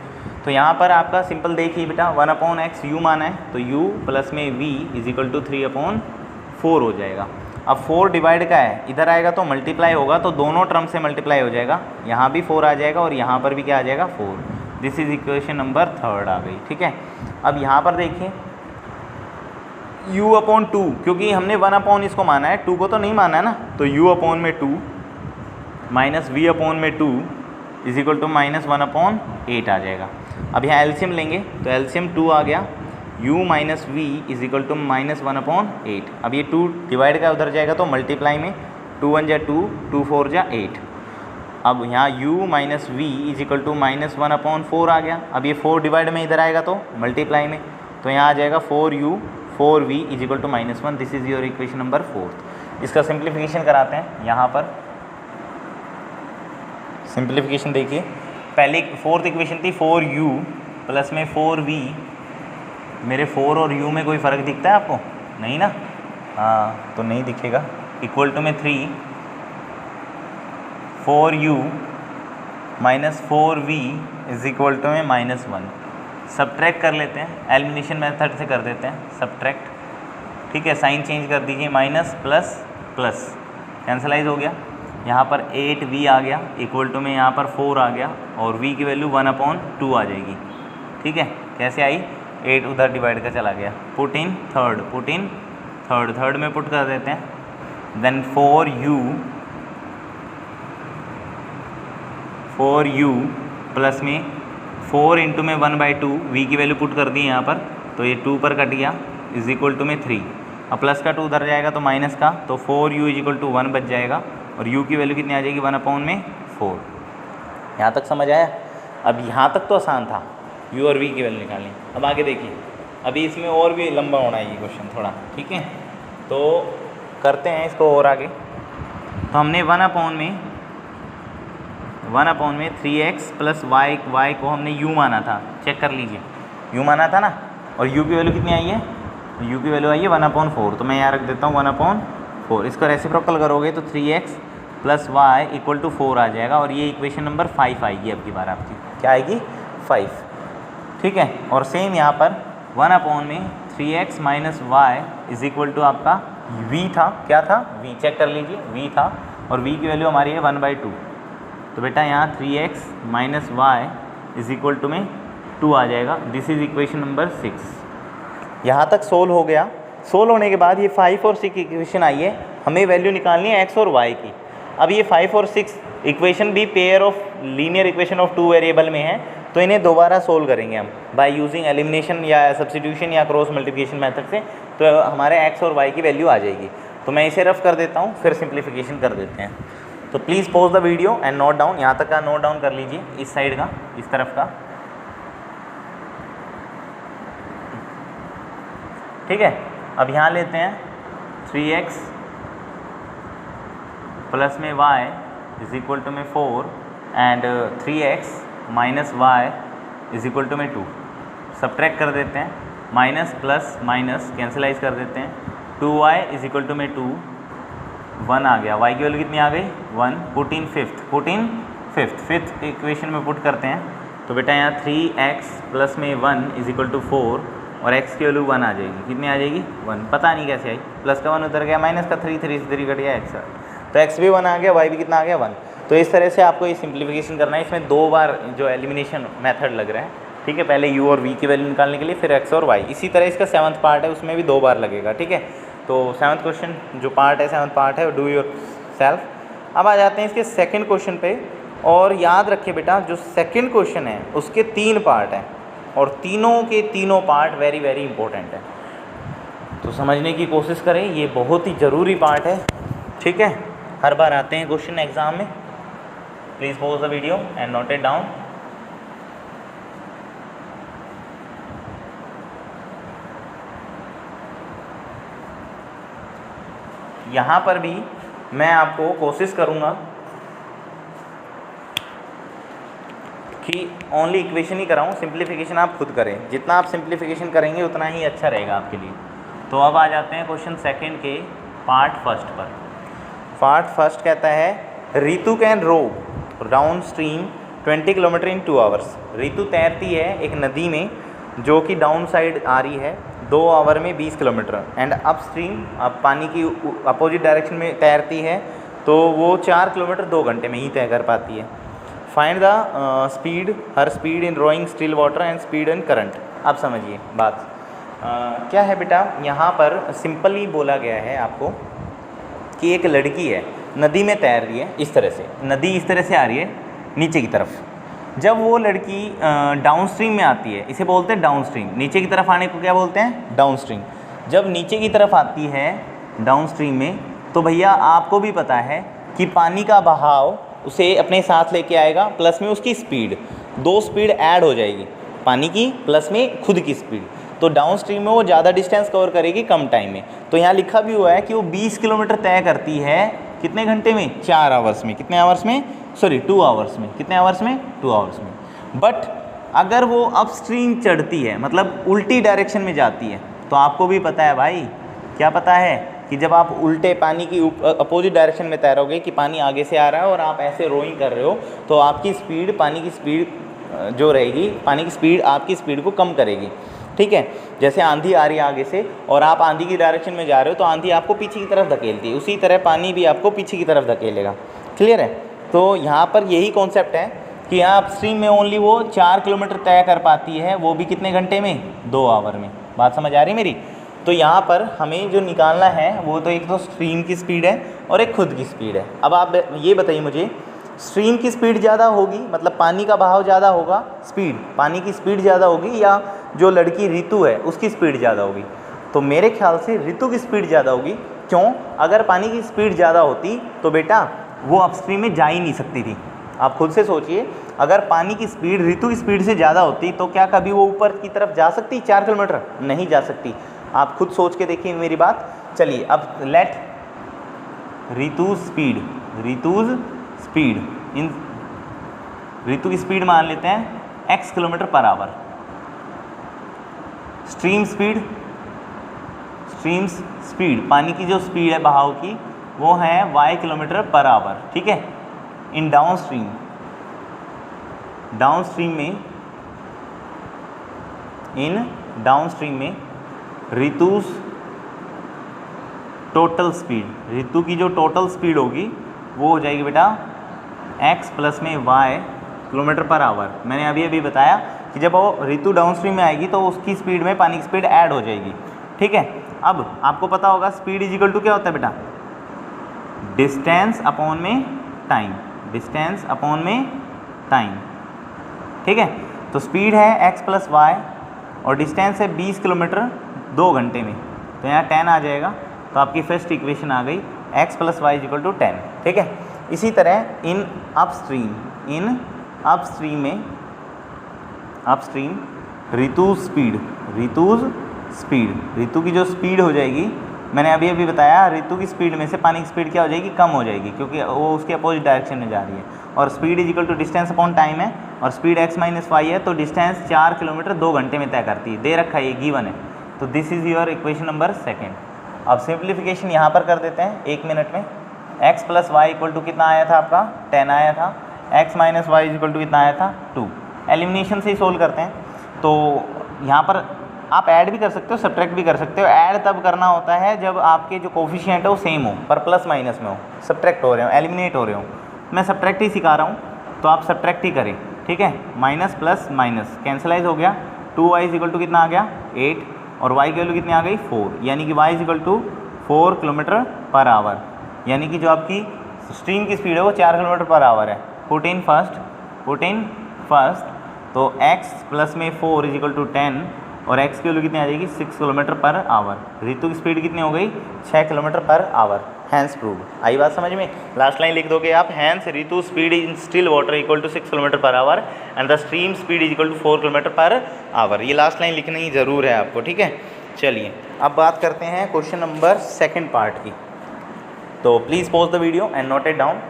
तो यहाँ पर आपका सिंपल देखिए बेटा, 1 अपॉन x u माना है तो u प्लस में v is equal to 3 upon 4 हो जाएगा। अब 4 डिवाइड का है, इधर आएगा तो मल्टीप्लाई होगा, तो दोनों टर्म से मल्टीप्लाई हो जाएगा, यहाँ भी 4 आ जाएगा और यहाँ पर भी क्या आ जाएगा, 4। This is equation number 3rd आ गई, ठीक है। अब यहाँ पर देखिए u अपॉन 2, क्योंकि हमने 1 अपॉन इसको माना है, 2 को तो नहीं माना है ना, तो u अपॉन में 2 माइनस v अपॉन में 2 is equal to minus 1 upon 8 आ जाएगा। अब यहाँ एलसीएम लेंगे तो एलसीएम 2 आ गया u minus v is equal to -1/8। अब ये 2 डिवाइड का उधर जाएगा तो मल्टीप्लाई में 2 1 जा 2, 2 4 जा 8। अब यहाँ u minus v is equal to -1/4 आ गया। अब ये 4 डिवाइड में इधर आएगा तो मल्टीप्लाई में, तो यहाँ आ जाएगा 4u 4v is equal to -1। This is your equation number 4। इसका सिंप्लीफिकेशन कराते हैं। यहाँ पर सिंप्लीफिकेशन देखिए, पहले 4th इक्वेशन थी 4u प्लस में 4v। मेरे 4 और u में कोई फ़र्क दिखता है आपको? नहीं ना? हाँ, तो नहीं दिखेगा। इक्वल टू में 3 4u minus 4v is equal to में -1। सब्ट्रैक्ट कर लेते हैं, एलिमिनेशन मेथड से कर देते हैं सब्ट्रैक्ट। ठीक है, साइन चेंज कर दीजिए, माइनस प्लस प्लस कैंसलाइज हो गया। यहाँ पर 8v आ गया, इक्वल टू में यहाँ पर 4 आ गया और v की वैल्यू 1/2 आ जाएगी। ठीक है, कैसे आई? 8 उधर डिवाइड का चला गया। पुट इन थर्ड में पुट कर देते हैं। देन 4u प्लस में 4 इंटू में 1/2, v की वैल्यू पुट कर दी यहाँ पर, तो ये 2 पर कट गया, इज इक्वल टू में 3। अब प्लस का 2 उधर जाएगा तो माइनस का, तो 4u इज इक्वल टू 1 बच जाएगा और u की वैल्यू कितनी आ जाएगी? 1/4। यहाँ तक समझ आया? अब यहाँ तक तो आसान था, u और v की वैल्यू निकालनी। अब आगे देखिए, अभी इसमें और भी लंबा होना है ये क्वेश्चन थोड़ा। ठीक है, तो करते हैं इसको और आगे। तो हमने 1/में 3x प्लस y को हमने u माना था। चेक कर लीजिए, u माना था ना, और u की वैल्यू कितनी आई है? u की वैल्यू आई है 1/4। तो मैं यहाँ रख देता हूँ 1/4। इसको रेसिप्रोकल करोगे तो 3x plus y equal to 4 आ जाएगा और ये इक्वेशन नंबर 5 आएगी। अब की बार आपकी क्या आएगी? 5। ठीक है, और सेम यहाँ पर 1/में 3x minus y is equal to आपका v था। क्या था? v। चेक कर लीजिए, v था और v की वैल्यू हमारी है 1/2। तो बेटा यहाँ 3x minus y is equal to में 2 आ जाएगा। This is equation number 6। यहाँ तक सोल्व हो गया। सोल्व होने के बाद ये 5 और 6 इक्वेशन आई है, हमें वैल्यू निकालनी है x और y की। अब ये 5 और 6 इक्वेशन भी pair of linear equation of 2 variable में है, तो इन्हें दोबारा सोल्व करेंगे हम बाय यूजिंग एलिमिनेशन या सब्स्टिट्यूशन या क्रॉस मल्टीप्लिकेशन मेथड से। तो हमारे x और y की वैल्यू आ जाएगी। तो मैं इसे रफ कर देता हूँ, फिर सिंप्लीफिकेशन कर देते हैं। तो please pause the video and note down. यहाँ तक का नोट डाउन कर लीजिए, इस साइड का, इस तरफ का। ठीक है, अब यहाँ लेते हैं 3x प्लस में y इज इक्वल टू में 4 and 3x minus y is equal to में 2। सब्ट्रैक्ट कर देते हैं, माइनस प्लस माइनस कैंसलाइज कर देते हैं। 2y इज इक्वल टू में 2, 1 आ गया। y की वैल्यू कितनी आ गई? 1। पुट इन फिफ्थ इक्वेशन में पुट करते हैं। तो बेटा यहाँ 3x प्लस में 1 इज इक्वल टू 4 और x की वैल्यू 1 आ जाएगी। कितनी आ जाएगी? 1। पता नहीं कैसे आई, प्लस का 1 उतर गया, माइनस का 3 से 3 कट गया, x। तो x भी 1 आ गया, y भी कितना आ गया? 1। तो इस तरह से आपको ये सिंप्लीफिकेशन करना है। इसमें 2 बार जो एलिमिनेशन मेथड लग रहा है। ठीक है, पहले u और v की वैल्यू निकालने के लिए, फिर x और y। इसी तरह इसका 7th पार्ट है, उसमें भी 2 बार लगेगा। ठीक है, तो 7th क्वेश्चन जो पार्ट है, 7th पार्ट है, डू योर सेल्फ। अब आ जाते हैं इसके सेकंड क्वेश्चन पे। और याद रखिए बेटा, जो सेकंड क्वेश्चन है उसके 3 पार्ट हैं और तीनों के तीनों पार्ट वेरी वेरी इंपॉर्टेंट है। तो समझने की कोशिश करें, ये बहुत ही ज़रूरी पार्ट है। ठीक है, हर बार आते हैं क्वेश्चन एग्ज़ाम में। Please pause the video and note it down. यहाँ पर भी मैं आपको कोशिश करूँगा कि ओनली इक्वेशन ही कराऊँ, सिंप्लीफिकेशन आप खुद करें। जितना आप सिंप्लीफिकेशन करेंगे उतना ही अच्छा रहेगा आपके लिए। तो अब आ जाते हैं क्वेश्चन सेकंड के पार्ट फर्स्ट पर। पार्ट फर्स्ट कहता है Ritu can row down stream 20 kilometre in 2 hours. Ritu तैरती है एक नदी में जो कि डाउन साइड आ रही है 2 आवर में 20 किलोमीटर, एंड अप स्ट्रीम, अब पानी की अपोजिट डायरेक्शन में तैरती है तो वो 4 किलोमीटर 2 घंटे में ही तय कर पाती है। Find the speed, her speed in rowing still water and speed in current. अब समझिए बात क्या है बेटा। यहाँ पर सिंपली बोला गया है आपको कि एक लड़की है, नदी में तैर रही है। इस तरह से नदी इस तरह से आ रही है नीचे की तरफ, जब वो लड़की डाउन स्ट्रीम में आती है, इसे बोलते हैं डाउन स्ट्रीम, नीचे की तरफ आने को क्या बोलते हैं, डाउन स्ट्रीम। जब नीचे की तरफ आती है डाउन स्ट्रीम में, तो भैया आपको भी पता है कि पानी का बहाव उसे अपने साथ लेके आएगा, प्लस में उसकी स्पीड, दो स्पीड ऐड हो जाएगी, पानी की प्लस में खुद की स्पीड। तो डाउन स्ट्रीम में वो ज़्यादा डिस्टेंस कवर करेगी कम टाइम में। तो यहाँ लिखा भी हुआ है कि वो 20 किलोमीटर तय करती है कितने घंटे में, 4 आवर्स में। कितने आवर्स में, सॉरी 2 आवर्स में। कितने आवर्स में, 2 आवर्स में। बट अगर वो अपस्ट्रीम चढ़ती है, मतलब उल्टी डायरेक्शन में जाती है, तो आपको भी पता है भाई, क्या पता है कि जब आप उल्टे पानी की अपोजिट डायरेक्शन में तैरोगे कि पानी आगे से आ रहा है और आप ऐसे रोइंग कर रहे हो, तो आपकी स्पीड, पानी की स्पीड जो रहेगी, पानी की स्पीड आपकी स्पीड को कम करेगी। ठीक है, जैसे आंधी आ रही है आगे से और आप आंधी की डायरेक्शन में जा रहे हो, तो आंधी आपको पीछे की तरफ धकेलती है, उसी तरह पानी भी आपको पीछे की तरफ धकेलेगा। क्लियर है? तो यहाँ पर यही कॉन्सेप्ट है कि यहाँ अपस्ट्रीम में ओनली वो 4 किलोमीटर तय कर पाती है, वो भी कितने घंटे में, 2 आवर में। बात समझ आ रही मेरी? तो यहाँ पर हमें जो निकालना है वो तो एक तो स्ट्रीम की स्पीड है और एक खुद की स्पीड है। अब आप ये बताइए मुझे, स्ट्रीम की स्पीड ज़्यादा होगी, मतलब पानी का बहाव ज़्यादा होगा, स्पीड, पानी की स्पीड ज़्यादा होगी, या जो लड़की ऋतु है उसकी स्पीड ज़्यादा होगी? तो मेरे ख्याल से ऋतु की स्पीड ज़्यादा होगी। क्यों? अगर पानी की स्पीड ज़्यादा होती तो बेटा वो अपस्ट्रीम में जा ही नहीं सकती थी। आप खुद से सोचिए, अगर पानी की स्पीड ऋतु की स्पीड से ज़्यादा होती तो क्या कभी वो ऊपर की तरफ जा सकती? 4 किलोमीटर नहीं जा सकती। आप खुद सोच के देखिए मेरी बात। चलिए अब late Rituj speed, Ritu's speed, इन ऋतु की स्पीड मान लेते हैं x kilometre per our. Stream speed, stream speed, पानी की जो स्पीड है बहाव की, वो है y किलोमीटर पर आवर। ठीक है। इन डाउन स्ट्रीम, डाउन स्ट्रीम में, इन डाउन स्ट्रीम में ऋतु टोटल स्पीड, ऋतु की जो टोटल स्पीड होगी वो हो जाएगी बेटा x प्लस में y किलोमीटर पर आवर। मैंने अभी अभी बताया कि जब वो ऋतु डाउन स्ट्रीम में आएगी तो उसकी स्पीड में पानी की स्पीड ऐड हो जाएगी। ठीक है। अब आपको पता होगा स्पीड इज इक्वल टू क्या होता है बेटा, डिस्टेंस अपॉन में टाइम, डिस्टेंस अपॉन में टाइम। ठीक है। तो स्पीड है x प्लस वाई और डिस्टेंस है 20 किलोमीटर 2 घंटे में, तो यहाँ 10 आ जाएगा। तो आपकी फर्स्ट इक्वेशन आ गई x plus y is equal to 10। ठीक है। इसी तरह इन अपस्ट्रीम, इन अपस्ट्रीम में, upstream Ritu speed, Ritu's speed, Ritu की जो स्पीड हो जाएगी, मैंने अभी अभी बताया ऋतु की स्पीड में से पानी की स्पीड क्या हो जाएगी, कम हो जाएगी, क्योंकि वो उसके अपोजिट डायरेक्शन में जा रही है। और speed is equal to distance upon time है, और स्पीड x माइनस वाई है, तो डिस्टेंस 4 किलोमीटर 2 घंटे में तय करती है, दे रखा है, ये गिवन है। तो this is your equation number 2। अब सिंप्लीफिकेशन यहाँ पर कर देते हैं 1 मिनट में। x plus y equal to कितना आया था आपका, 10 आया था। x minus y equal to कितना आया था, 2। एलिमिनेशन से ही सोल्व करते हैं। तो यहाँ पर आप ऐड भी कर सकते हो, सब्ट्रैक्ट भी कर सकते हो। ऐड तब करना होता है जब आपके जो कोफिशिएंट है वो सेम हो, पर प्लस माइनस में हो, सब्ट्रैक्ट हो रहे हो, एलिमिनेट हो रहे हो। मैं सब्ट्रैक्ट ही सिखा रहा हूँ, तो आप सब्ट्रैक्ट ही करें। ठीक है। माइनस प्लस माइनस कैंसलाइज हो गया। 2y इज इक्वल टू कितना आ गया, 8, और y की वैल्यू कितनी आ गई, 4, यानी कि y is equal to 4 kilometre per hour, यानी कि जो आपकी स्ट्रीम की स्पीड है वो 4 किलोमीटर पर आवर है। Put in first, put in first, तो x प्लस में 4 इज इक्वल टू 10, और x की वैल्यू कितनी आ जाएगी, 6 किलोमीटर पर आवर। ऋतु की स्पीड कितनी हो गई, 6 kilometre per our. Hence prove. आई बात समझ में? लास्ट लाइन लिख दोगे आप, hence Ritu speed in still water equal to 6 kilometre per hour and the stream speed is equal to 4 kilometre per hour. ये लास्ट लाइन लिखनी ही ज़रूर है आपको। ठीक है। चलिए अब बात करते हैं क्वेश्चन नंबर 2 पार्ट की। तो please pause the video and note it down.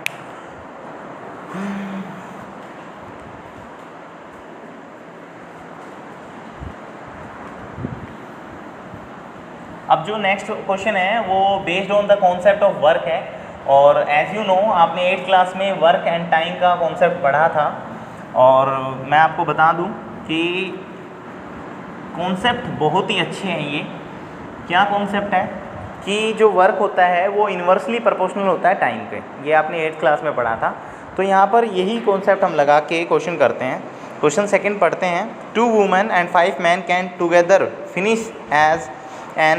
अब जो नेक्स्ट क्वेश्चन है वो based on the concept of work है, और एज यू नो आपने 8th क्लास में वर्क एंड टाइम का कॉन्सेप्ट पढ़ा था, और मैं आपको बता दूं कि कॉन्सेप्ट बहुत ही अच्छे हैं। ये क्या कॉन्सेप्ट है कि जो वर्क होता है वो इन्वर्सली प्रोपोर्शनल होता है टाइम पे, ये आपने 8th क्लास में पढ़ा था। तो यहाँ पर यही कॉन्सेप्ट हम लगा के क्वेश्चन करते हैं। क्वेश्चन 2 पढ़ते हैं। 2 women and 5 man can together finish as an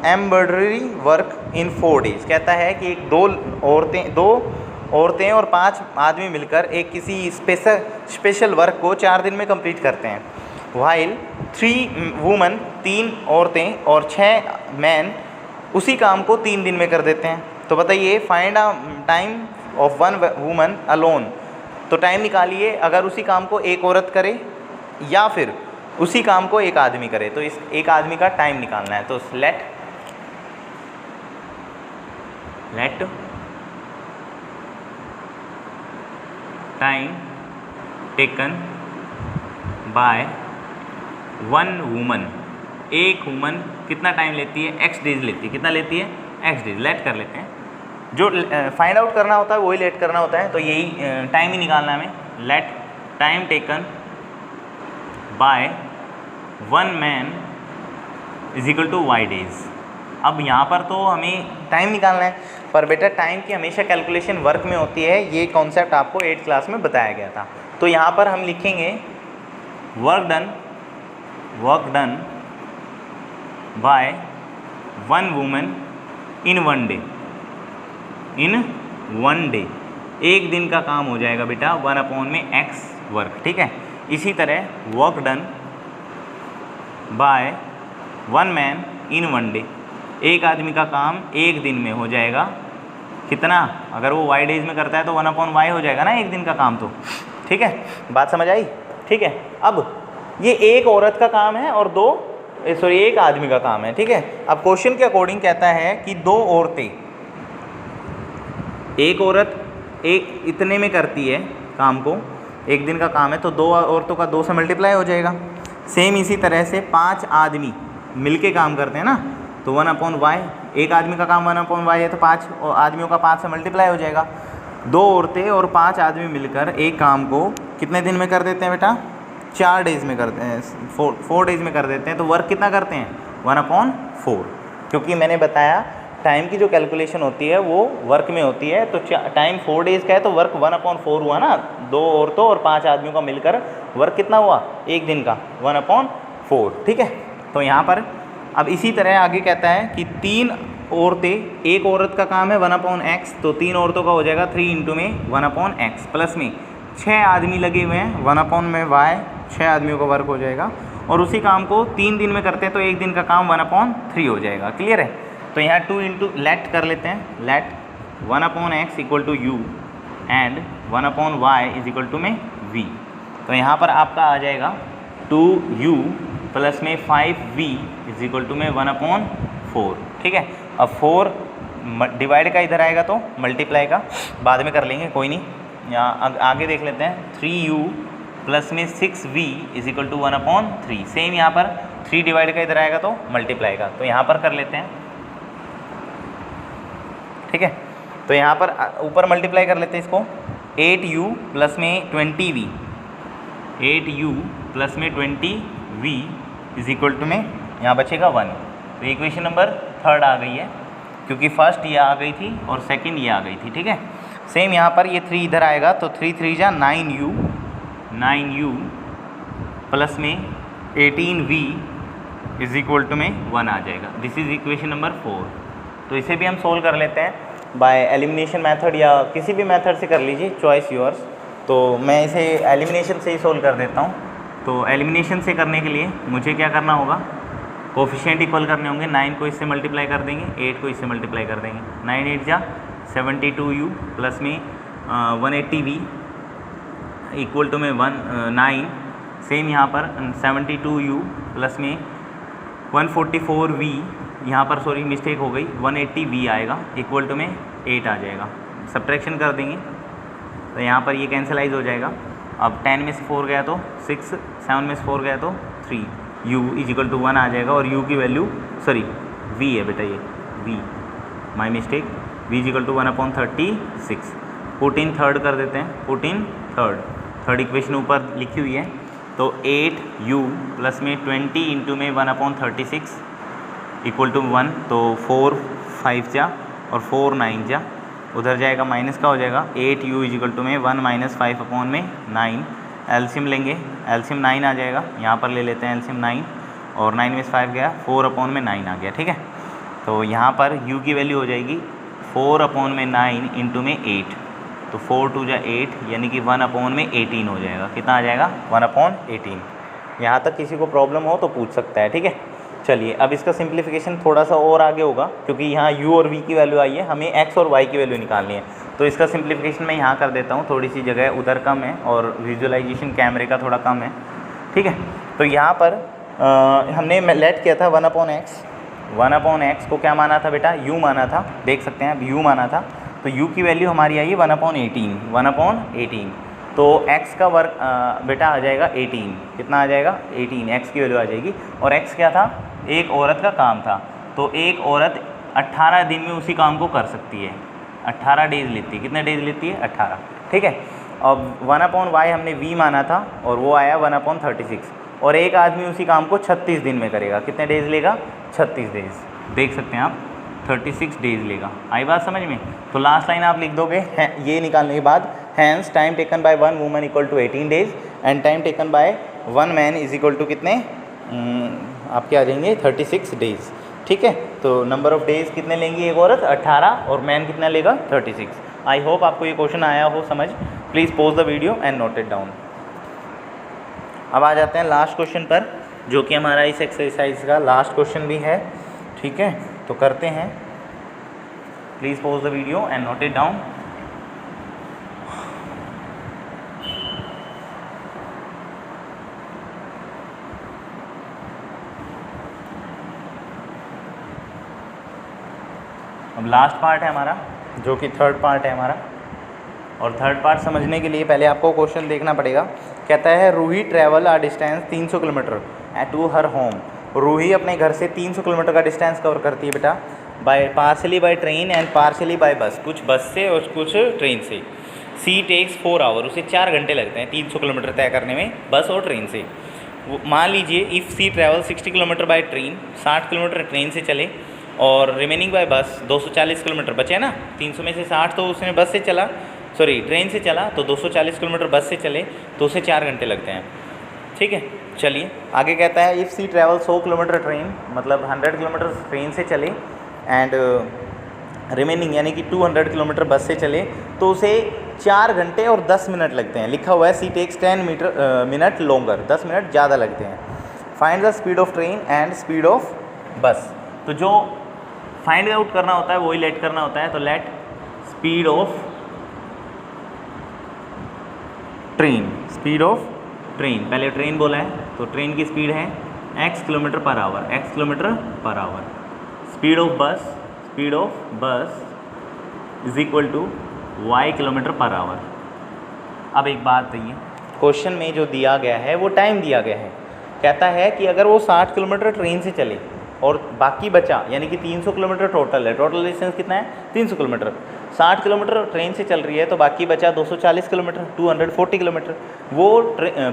embroidery work in 4 days। कहता है कि 2 औरतें, 2 औरतें और 5 आदमी मिलकर एक किसी स्पेशल वर्क को 4 दिन में कंप्लीट करते हैं। वाइल 3 वुमन 3 औरतें और 6 मैन उसी काम को 3 दिन में कर देते हैं। तो बताइए find a time of 1 woman alone. तो टाइम निकालिए अगर उसी काम को एक औरत करे या फिर उसी काम को एक आदमी करे। तो इस एक आदमी का टाइम निकालना है। तो let time taken by 1 woman. एक वुमन कितना टाइम लेती है? x डेज लेती है। कितना लेती है? x days. लेट कर लेते हैं, जो फाइंड आउट करना होता है वही लेट करना होता है। तो यही टाइम ही निकालना है हमें। Let time taken by 1 man is equal to y days. अब यहाँ पर तो हमें टाइम निकालना है, पर बेटा टाइम की हमेशा कैलकुलेशन वर्क में होती है। ये कॉन्सेप्ट आपको 8th क्लास में बताया गया था। तो यहाँ पर हम लिखेंगे work done by 1 woman in 1 day. In 1 day एक दिन का काम हो जाएगा बेटा 1/x वर्क। ठीक है। इसी तरह work done by 1 man in 1 day. एक आदमी का काम एक दिन में हो जाएगा कितना? अगर वो y डेज में करता है तो 1/y हो जाएगा ना एक दिन का काम। तो ठीक है, बात समझ आई? ठीक है। अब ये एक औरत का काम है और एक आदमी का काम है। ठीक है। अब क्वेश्चन के अकॉर्डिंग कहता है कि 2 औरतें, एक औरत एक इतने में करती है काम को, एक दिन का काम है, तो 2 औरतों का 2 से मल्टीप्लाई हो जाएगा। सेम इसी तरह से 5 आदमी मिलके काम करते हैं ना, तो 1/y। एक आदमी का काम 1/y है तो 5 आदमियों का 5 से मल्टीप्लाई हो जाएगा। 2 औरतें और 5 आदमी मिलकर एक काम को कितने दिन में कर देते हैं बेटा? 4 डेज में करते हैं, 4 डेज में कर देते हैं। तो वर्क कितना करते हैं? 1/4। क्योंकि मैंने बताया टाइम की जो कैलकुलेशन होती है वो वर्क में होती है। तो टाइम 4 डेज़ का है तो वर्क 1/4 हुआ ना। 2 औरतों और 5 आदमियों का मिलकर वर्क कितना हुआ एक दिन का? 1/4। ठीक है। तो यहाँ पर अब इसी तरह आगे कहता है कि 3 औरतें, एक औरत का काम है 1/x, तो 3 औरतों का हो जाएगा 3 इंटू में 1/x, प्लस में 6 आदमी लगे हुए हैं 1/y, 6 आदमियों का वर्क हो जाएगा। और उसी काम को 3 दिन में करते हैं तो एक दिन का काम 1/3 हो जाएगा। क्लियर है? तो यहाँ 2 इंटू लेट कर लेते हैं। Let 1/x equal to u and 1/y is equal to में v। तो यहाँ पर आपका आ जाएगा 2u प्लस में 5v इज इक्वल टू में 1/4। ठीक है। अब 4 डिवाइड का इधर आएगा तो मल्टीप्लाई का बाद में कर लेंगे, कोई नहीं। यहाँ आगे देख लेते हैं 3u प्लस में 6v is equal to 1/3। Same यहाँ पर 3 डिवाइड का इधर आएगा तो मल्टीप्लाई का, तो यहाँ पर कर लेते हैं। ठीक है। तो यहाँ पर ऊपर मल्टीप्लाई कर लेते हैं इसको। 8u प्लस में 20v, 8u प्लस में 20v इज इक्वल टू में यहाँ बचेगा 1। तो इक्वेशन नंबर 3 आ गई है, क्योंकि फर्स्ट ये आ गई थी और सेकंड ये आ गई थी। ठीक है। सेम यहाँ पर ये 3 इधर आएगा तो 3 3 जा 9u प्लस में 18v इज इक्वल टू में 1 आ जाएगा। This is equation number 4। तो इसे भी हम सोल्व कर लेते हैं बाय एलिमिनेशन मेथड या किसी भी मेथड से कर लीजिए, चॉइस योर्स। तो मैं इसे एलिमिनेशन से ही सोल्व कर देता हूँ। तो एलिमिनेशन से करने के लिए मुझे क्या करना होगा? कोफिशिएंट इक्वल करने होंगे। 9 को इससे मल्टीप्लाई कर देंगे, 8 को इससे मल्टीप्लाई कर देंगे। 9 8 जा 72u प्लस में 180v इक्वल टू में 9। सेम यहाँ पर 72u प्लस में 144v, यहाँ पर सॉरी मिस्टेक हो गई, 180v आएगा इक्वल टू में 8 आ जाएगा। सब्ट्रैक्शन कर देंगे तो यहाँ पर ये कैंसलाइज हो जाएगा। अब 10 में से 4 गया तो 6, 7 में से 4 गया तो 3, u इज इक्वल टू 1 आ जाएगा। और u की वैल्यू सॉरी v है बेटा, ये v my mistake, v is equal to 1/36। Put in third कर देते हैं, पुट इन थर्ड इक्वेशन ऊपर लिखी हुई है। तो 8u प्लस में 20 इंटू में 1/36 इक्वल टू 1। तो 4 5 जा और 4 9 जा, उधर जाएगा माइनस का हो जाएगा। 8u इज इक्वल टू में 1 माइनस 5/9। एलसीएम लेंगे, एलसीएम 9 आ जाएगा। यहाँ पर ले लेते हैं एलसीएम 9 और 9 में से 5 गया, 4/9 आ गया। ठीक है। तो यहाँ पर u की वैल्यू हो जाएगी 4/9 इंटू में 8। तो 4 2 जा 8 यानी कि 1/18 हो जाएगा। कितना आ जाएगा? 1/18। यहाँ तक किसी को प्रॉब्लम हो तो पूछ सकता है, ठीक है। चलिए अब इसका सिंप्लीफिकेशन थोड़ा सा और आगे होगा, क्योंकि यहाँ u और v की वैल्यू आई है, हमें x और y की वैल्यू निकालनी है। तो इसका सिंप्लीफिकेशन मैं यहाँ कर देता हूँ, थोड़ी सी जगह उधर कम है और विजुअलाइजेशन कैमरे का थोड़ा कम है, ठीक है। तो यहाँ पर हमने लेट किया था 1/x। 1/x को क्या माना था बेटा? u माना था, देख सकते हैं अब u माना था। तो u की वैल्यू हमारी आई है 1/18। 1/18 तो x का वर्ग बेटा आ जाएगा 18। कितना आ जाएगा? 18 x की वैल्यू आ जाएगी। और x क्या था? एक औरत का काम था। तो एक औरत 18 दिन में उसी काम को कर सकती है, 18 डेज लेती है। कितने डेज लेती है? 18, ठीक है। अब 1/y हमने v माना था और वो आया 1/36। और एक आदमी उसी काम को 36 दिन में करेगा। कितने डेज लेगा? 36 डेज। देख सकते हैं आप 36 डेज लेगा। आई बात समझ में? तो लास्ट लाइन आप लिख दोगे ये निकालने के बाद, hence time taken by 1 woman equal to 18 days and time taken by 1 man is equal to कितने? आपके आ जाएंगे 36 डेज, ठीक है। तो नंबर ऑफ डेज कितने लेंगी एक औरत? 18 और मैन कितना लेगा? 36। आई होप आपको ये क्वेश्चन आया हो समझ। Please pause the video and note it down. अब आ जाते हैं लास्ट क्वेश्चन पर, जो कि हमारा इस एक्सरसाइज का लास्ट क्वेश्चन भी है, ठीक है। तो करते हैं, please pause the video and note it down. अब लास्ट पार्ट है हमारा, जो कि थर्ड पार्ट है हमारा। और थर्ड पार्ट समझने के लिए पहले आपको क्वेश्चन देखना पड़ेगा। कहता है Ruhi travel a distance 300 kilometre to her home. Ruhi अपने घर से 300 किलोमीटर का डिस्टेंस कवर करती है बेटा, partially by train and partially by bus. कुछ बस से और कुछ ट्रेन से। सी टेक्स 4 आवर, उसे 4 घंटे लगते हैं 300 किलोमीटर तय करने में बस और ट्रेन से। मान लीजिए if she travel 60 kilometre by train, 60 kilometre train से चले और रिमेनिंग बाय बस 240 किलोमीटर बचे ना। 300 में से 60 तो उसने बस से चला, सॉरी ट्रेन से चला, तो 240 किलोमीटर बस से चले तो उसे 4 घंटे लगते हैं, ठीक है। चलिए आगे कहता है if she travel 100 kilometre train, मतलब 100 किलोमीटर ट्रेन से चले एंड रिमेनिंग यानी कि 200 किलोमीटर बस से चले तो उसे 4 घंटे और 10 मिनट लगते हैं। लिखा हुआ है सी टेक्स 10 मिनट लॉन्गर, 10 मिनट ज़्यादा लगते हैं। Find the speed of train and speed of बस। तो जो फाइंड आउट करना होता है वही लेट करना होता है। तो let speed of train, speed of train, पहले ट्रेन बोला है तो ट्रेन की स्पीड है x kilometre per hour, x kilometre per hour. Speed of bus is equal to y kilometre per hour. अब एक बात है, क्वेश्चन में जो दिया गया है वो टाइम दिया गया है। कहता है कि अगर वो 60 किलोमीटर ट्रेन से चले और बाकी बचा यानी कि 300 किलोमीटर टोटल है, टोटल डिस्टेंस कितना है? 300 किलोमीटर। 60 किलोमीटर ट्रेन से चल रही है तो बाकी बचा 240 किलोमीटर, 240 किलोमीटर। वो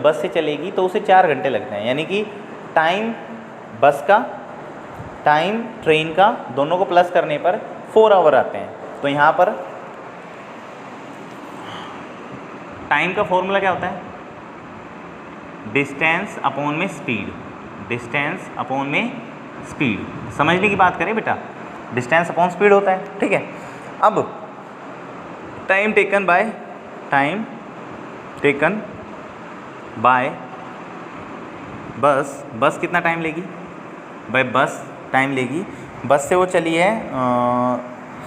बस से चलेगी तो उसे 4 घंटे लगते हैं, यानी कि टाइम बस का टाइम ट्रेन का दोनों को प्लस करने पर 4 आवर आते हैं। तो यहाँ पर टाइम का फॉर्मूला क्या होता है? डिस्टेंस अपॉन में स्पीड, डिस्टेंस अपॉन में स्पीड। समझने की बात करें बेटा, डिस्टेंस अपॉन स्पीड होता है, ठीक है। अब टाइम टेकन बाय बस, बस कितना टाइम लेगी? भाई बस टाइम लेगी, बस से वो चली है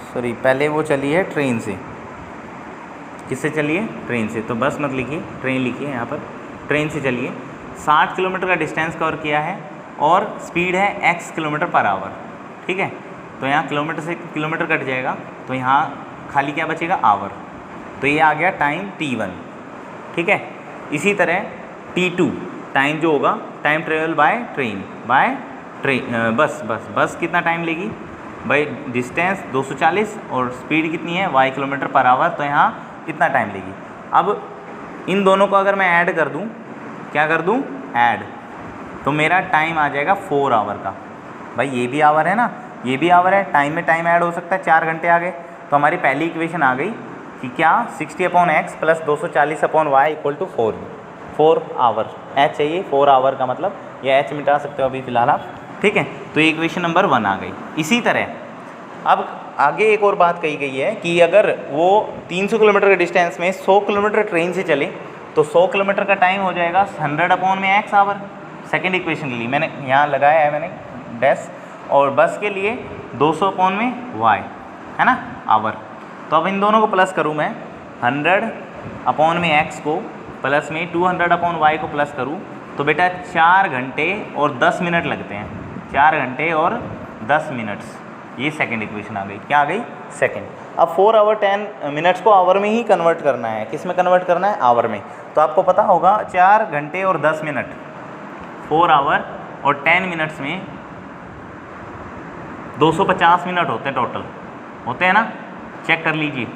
सॉरी पहले वो चली है ट्रेन से। किससे चली है? ट्रेन से। तो बस मत लिखिए, ट्रेन लिखिए यहाँ पर। ट्रेन से चलिए, 60 किलोमीटर का डिस्टेंस कवर किया है और स्पीड है x किलोमीटर पर आवर, ठीक है। तो यहाँ किलोमीटर से किलोमीटर कट जाएगा तो यहाँ खाली क्या बचेगा? आवर। तो ये आ गया टाइम t1, ठीक है। इसी तरह t2 टाइम जो होगा time travel by train bus कितना टाइम लेगी? भाई डिस्टेंस 240 और स्पीड कितनी है? y kilometre per our. तो यहाँ कितना टाइम लेगी? अब इन दोनों को अगर मैं ऐड कर दूँ, क्या कर दूँ? ऐड, तो मेरा टाइम आ जाएगा 4 आवर का। भाई ये भी आवर है ना, ये भी आवर है, टाइम में टाइम ऐड हो सकता है, 4 घंटे आ गए। तो हमारी पहली इक्वेशन आ गई कि क्या 60/x plus 240/y equal to 4 hour. h चाहिए 4 आवर का मतलब, यह h मिटा सकते हो अभी फ़िलहाल आप, ठीक है। तो ये इक्वेशन नंबर 1 आ गई। इसी तरह अब आगे एक और बात कही गई है कि अगर वो 300 किलोमीटर के डिस्टेंस में 100 किलोमीटर ट्रेन से चले तो 100 किलोमीटर का टाइम हो जाएगा 100/x आवर। सेकेंड इक्वेशन के लिए मैंने यहाँ लगाया है मैंने डैश, और बस के लिए 200/y है ना आवर। तो अब इन दोनों को प्लस करूँ मैं, 100/x को प्लस में 200/y को प्लस करूँ तो बेटा 4 घंटे और 10 मिनट लगते हैं, 4 घंटे और 10 मिनट्स। ये सेकंड इक्वेशन आ गई, क्या आ गई? सेकंड। अब 4 आवर 10 मिनट्स को आवर में ही कन्वर्ट करना है, किस में कन्वर्ट करना है? आवर में। तो आपको पता होगा 4 घंटे और 10 मिनट 4 आवर और 10 मिनट्स में 250 मिनट होते हैं टोटल, होते हैं ना, चेक कर लीजिए।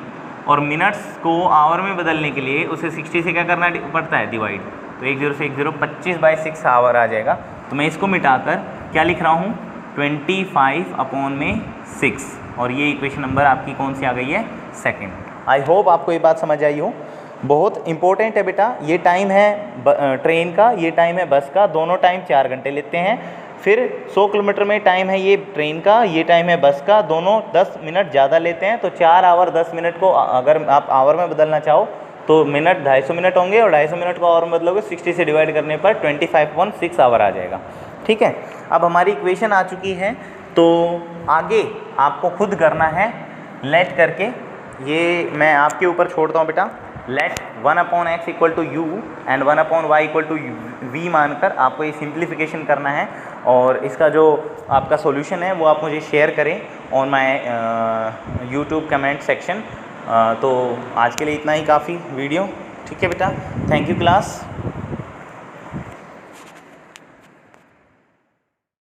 और मिनट्स को आवर में बदलने के लिए उसे 60 से क्या करना पड़ता है? डिवाइड। तो 1 0 से 1 0 25/6 आवर आ जाएगा। तो मैं इसको मिटाकर क्या लिख रहा हूँ? 25/6, और ये इक्वेशन नंबर आपकी कौन सी आ गई है? सेकंड। आई होप आपको ये बात समझ आई हो। बहुत इंपॉर्टेंट है बेटा, ये टाइम है ट्रेन का, ये टाइम है बस का, दोनों टाइम 4 घंटे लेते हैं। फिर 100 किलोमीटर में टाइम है ये ट्रेन का, ये टाइम है बस का, दोनों 10 मिनट ज़्यादा लेते हैं। तो 4 आवर 10 मिनट को अगर आप आवर में बदलना चाहो तो मिनट 250 मिनट होंगे, और 250 मिनट को आवर में बदलोगे 60 से डिवाइड करने पर 25/6 आवर आ जाएगा। ठीक है, अब हमारी इक्वेशन आ चुकी है, तो आगे आपको खुद करना है लेट करके। ये मैं आपके ऊपर छोड़ता हूँ बेटा। Late 1/x = u and 1/y = v मानकर आपको ये सिंप्लीफिकेशन करना है, और इसका जो आपका सॉल्यूशन है वो आप मुझे शेयर करें on my YouTube comment section. तो आज के लिए इतना ही काफ़ी वीडियो। ठीक है बेटा, थैंक यू क्लास।